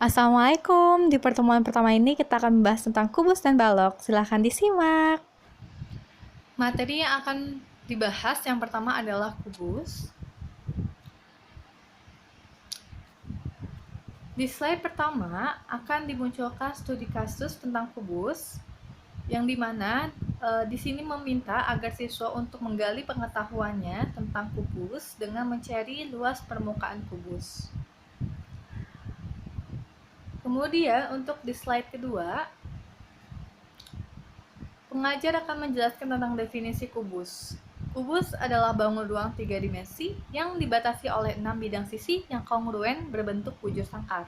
Assalamualaikum, di pertemuan pertama ini kita akan membahas tentang kubus dan balok. Silahkan disimak. Materi yang akan dibahas yang pertama adalah kubus. Di slide pertama akan dimunculkan studi kasus tentang kubus, yang dimana di sini meminta agar siswa untuk menggali pengetahuannya tentang kubus dengan mencari luas permukaan kubus. Kemudian untuk di slide kedua, pengajar akan menjelaskan tentang definisi kubus. Kubus adalah bangun ruang 3 dimensi yang dibatasi oleh 6 bidang sisi yang kongruen berbentuk bujur sangkar.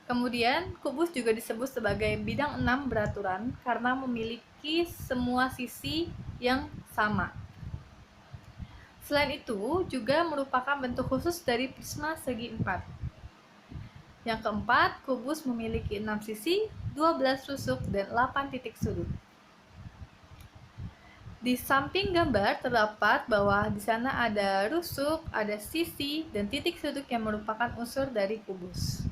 Kemudian, kubus juga disebut sebagai bidang 6 beraturan karena memiliki semua sisi yang sama. Selain itu, juga merupakan bentuk khusus dari prisma segi 4. Yang keempat, kubus memiliki 6 sisi, 12 rusuk, dan 8 titik sudut. Di samping gambar terdapat bahwa di sana ada rusuk, ada sisi, dan titik sudut yang merupakan unsur dari kubus.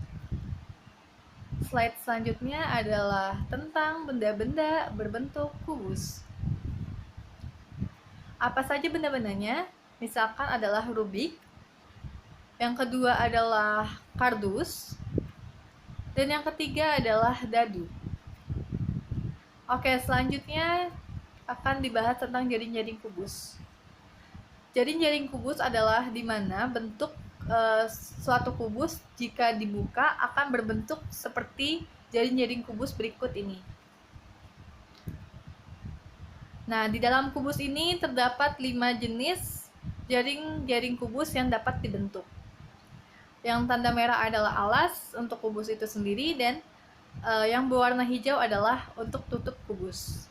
Slide selanjutnya adalah tentang benda-benda berbentuk kubus. Apa saja benda-bendanya? Misalkan adalah rubik, yang kedua adalah kardus, dan yang ketiga adalah dadu. Oke, selanjutnya akan dibahas tentang jaring-jaring kubus. Jaring-jaring kubus adalah di mana bentuk suatu kubus jika dibuka akan berbentuk seperti jaring-jaring kubus berikut ini. Nah, di dalam kubus ini terdapat 5 jenis jaring-jaring kubus yang dapat dibentuk. Yang tanda merah adalah alas untuk kubus itu sendiri, dan yang berwarna hijau adalah untuk tutup kubus.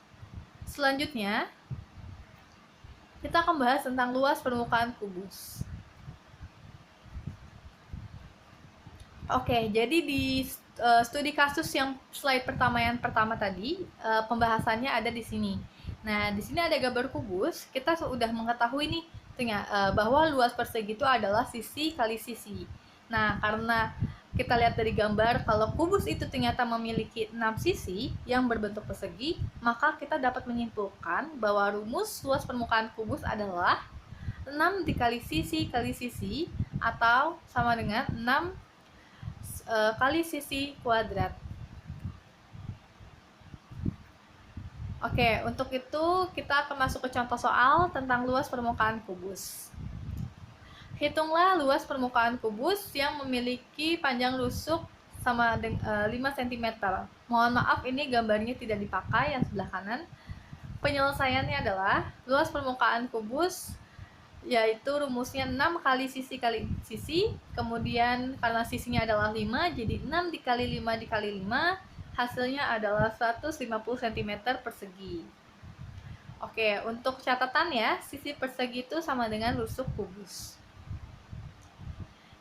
Selanjutnya, kita akan bahas tentang luas permukaan kubus. Oke, jadi di studi kasus yang slide pertama tadi, pembahasannya ada di sini. Nah, di sini ada gambar kubus. Kita sudah mengetahui nih bahwa luas persegi itu adalah sisi kali sisi. Nah, karena kita lihat dari gambar, kalau kubus itu ternyata memiliki 6 sisi yang berbentuk persegi, maka kita dapat menyimpulkan bahwa rumus luas permukaan kubus adalah 6 dikali sisi kali sisi, atau sama dengan 6 kali sisi kuadrat. Oke, untuk itu kita akan masuk ke contoh soal tentang luas permukaan kubus. Hitunglah luas permukaan kubus yang memiliki panjang rusuk sama 5 cm. Mohon maaf, ini gambarnya tidak dipakai yang sebelah kanan. Penyelesaiannya adalah luas permukaan kubus, yaitu rumusnya 6 kali sisi, kemudian karena sisinya adalah 5, jadi 6 dikali 5 dikali 5, hasilnya adalah 150 cm persegi. Oke, untuk catatan ya, sisi persegi itu sama dengan rusuk kubus.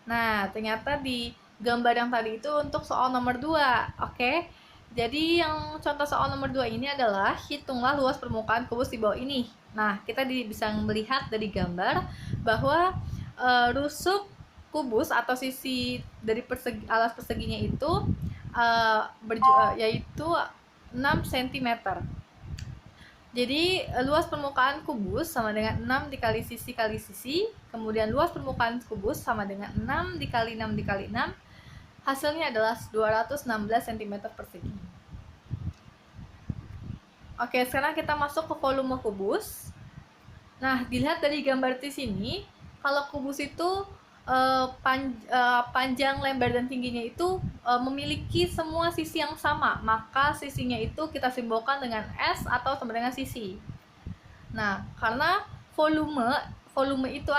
Nah, ternyata di gambar yang tadi itu untuk soal nomor 2. Oke, jadi yang contoh soal nomor 2 ini adalah hitunglah luas permukaan kubus di bawah ini. Nah, kita bisa melihat dari gambar bahwa rusuk kubus atau sisi dari alas perseginya itu yaitu 6 cm. Jadi luas permukaan kubus sama dengan 6 dikali sisi kali sisi, kemudian luas permukaan kubus sama dengan 6 dikali 6 dikali 6, hasilnya adalah 216 cm persegi. Oke, sekarang kita masuk ke volume kubus. Nah, dilihat dari gambar di sini, kalau kubus itu panjang, lebar, dan tingginya itu memiliki semua sisi yang sama, maka sisinya itu kita simbolkan dengan S atau sama dengan sisi. Nah, karena volume itu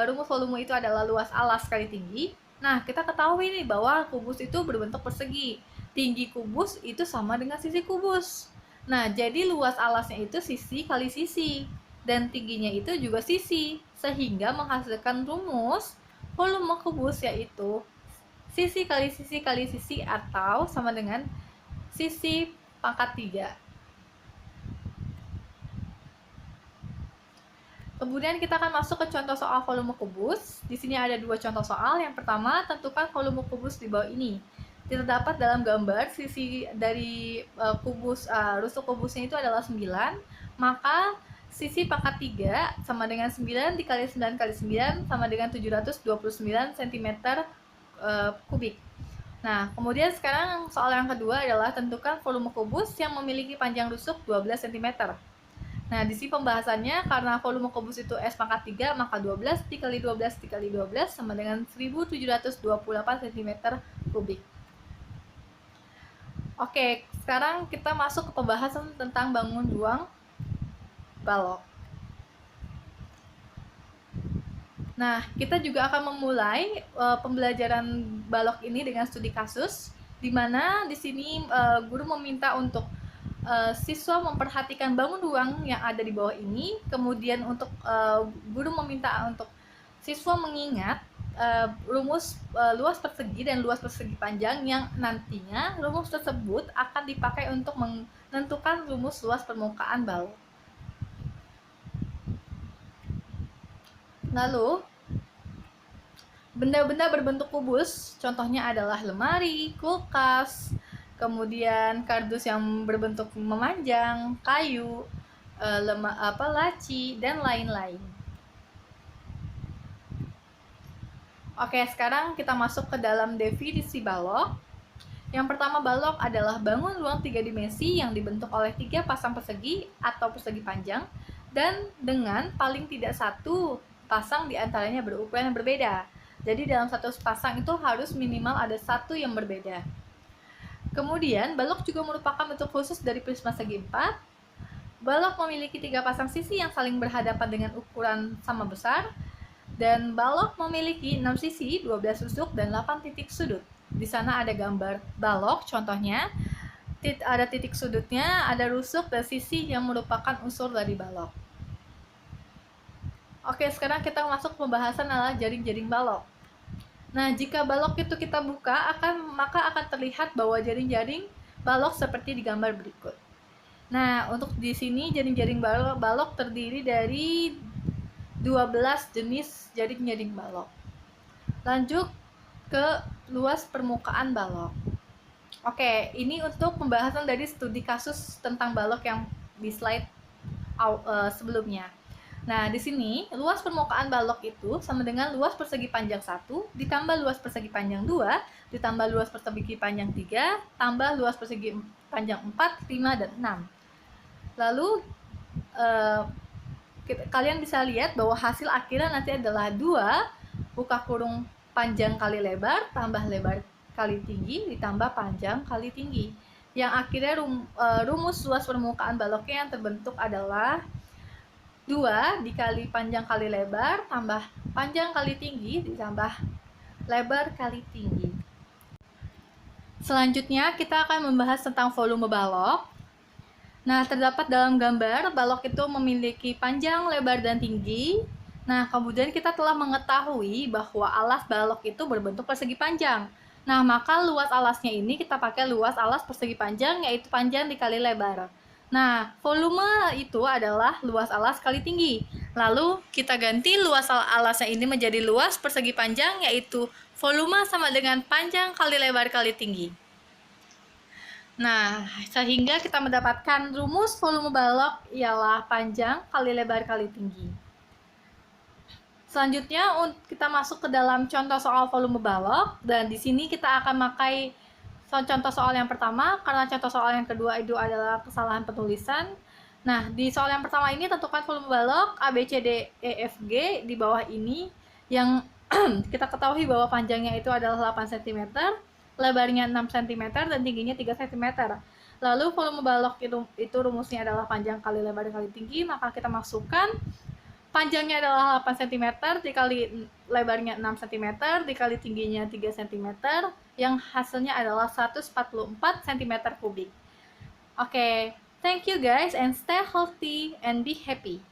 rumus volume itu adalah luas alas kali tinggi. Nah, kita ketahui nih bahwa kubus itu berbentuk persegi. Tinggi kubus itu sama dengan sisi kubus. Nah, jadi luas alasnya itu sisi kali sisi, dan tingginya itu juga sisi, sehingga menghasilkan rumus volume kubus yaitu sisi kali sisi kali sisi, atau sama dengan sisi pangkat 3. Kemudian kita akan masuk ke contoh soal volume kubus. Di sini ada dua contoh soal. Yang pertama, tentukan volume kubus di bawah ini. Terdapat dalam gambar sisi dari rusuk kubusnya itu adalah 9, maka sisi pangkat 3 sama dengan 9 dikali 9 kali 9 sama dengan 729 cm kubik. Nah, kemudian sekarang soal yang kedua adalah tentukan volume kubus yang memiliki panjang rusuk 12 cm. Nah, di sini pembahasannya karena volume kubus itu S pangkat 3, maka 12 dikali 12 dikali 12 sama dengan 1728 cm kubik. Oke, sekarang kita masuk ke pembahasan tentang bangun ruang balok. Nah, kita juga akan memulai pembelajaran balok ini dengan studi kasus, di mana di sini guru meminta untuk siswa memperhatikan bangun ruang yang ada di bawah ini. Kemudian untuk guru meminta untuk siswa mengingat rumus luas persegi dan luas persegi panjang, yang nantinya rumus tersebut akan dipakai untuk menentukan rumus luas permukaan balok. Lalu benda-benda berbentuk kubus contohnya adalah lemari, kulkas, kemudian kardus yang berbentuk memanjang, kayu, laci, dan lain-lain. Oke, sekarang kita masuk ke dalam definisi balok. Yang pertama, balok adalah bangun ruang 3 dimensi yang dibentuk oleh 3 pasang persegi atau persegi panjang dan dengan paling tidak satu pasang diantaranya berukuran yang berbeda. Jadi dalam satu pasang itu harus minimal ada satu yang berbeda. Kemudian, balok juga merupakan bentuk khusus dari prisma segi 4. Balok memiliki 3 pasang sisi yang saling berhadapan dengan ukuran sama besar. Dan balok memiliki 6 sisi, 12 rusuk, dan 8 titik sudut. Di sana ada gambar balok, contohnya ada titik sudutnya, ada rusuk, dan sisi yang merupakan unsur dari balok. Oke, sekarang kita masuk pembahasan adalah jaring-jaring balok. Nah, jika balok itu kita buka, maka akan terlihat bahwa jaring-jaring balok seperti di gambar berikut. Nah, untuk di sini jaring-jaring balok terdiri dari 12 jenis jaring-jaring balok. Lanjut ke luas permukaan balok. Oke, ini untuk pembahasan dari studi kasus tentang balok yang di slide sebelumnya. Nah, di sini luas permukaan balok itu sama dengan luas persegi panjang 1 ditambah luas persegi panjang 2 ditambah luas persegi panjang 3 tambah luas persegi panjang 4, 5, dan 6. Lalu kalian bisa lihat bahwa hasil akhirnya nanti adalah 2 buka kurung panjang kali lebar tambah lebar kali tinggi ditambah panjang kali tinggi. Yang akhirnya rumus luas permukaan baloknya yang terbentuk adalah 2 dikali panjang kali lebar tambah panjang kali tinggi ditambah lebar kali tinggi. Selanjutnya kita akan membahas tentang volume balok. Nah, terdapat dalam gambar balok itu memiliki panjang, lebar, dan tinggi. Nah, kemudian kita telah mengetahui bahwa alas balok itu berbentuk persegi panjang. Nah, maka luas alasnya ini kita pakai luas alas persegi panjang, yaitu panjang dikali lebar. Nah, volume itu adalah luas alas kali tinggi. Lalu kita ganti luas alasnya ini menjadi luas persegi panjang, yaitu volume sama dengan panjang kali lebar kali tinggi. Nah, sehingga kita mendapatkan rumus volume balok ialah panjang kali lebar kali tinggi. Selanjutnya kita masuk ke dalam contoh soal volume balok, dan di sini kita akan memakai contoh soal yang pertama karena contoh soal yang kedua itu adalah kesalahan penulisan. Nah, di soal yang pertama ini tentukan volume balok A, B, C, D, E, F, G di bawah ini yang kita ketahui bahwa panjangnya itu adalah 8 cm, lebarnya 6 cm, dan tingginya 3 cm. Lalu volume balok itu rumusnya adalah panjang kali lebar kali tinggi, maka kita masukkan panjangnya adalah 8 cm dikali lebarnya 6 cm dikali tingginya 3 cm, yang hasilnya adalah 144 cm kubik. Oke, thank you guys and stay healthy and be happy.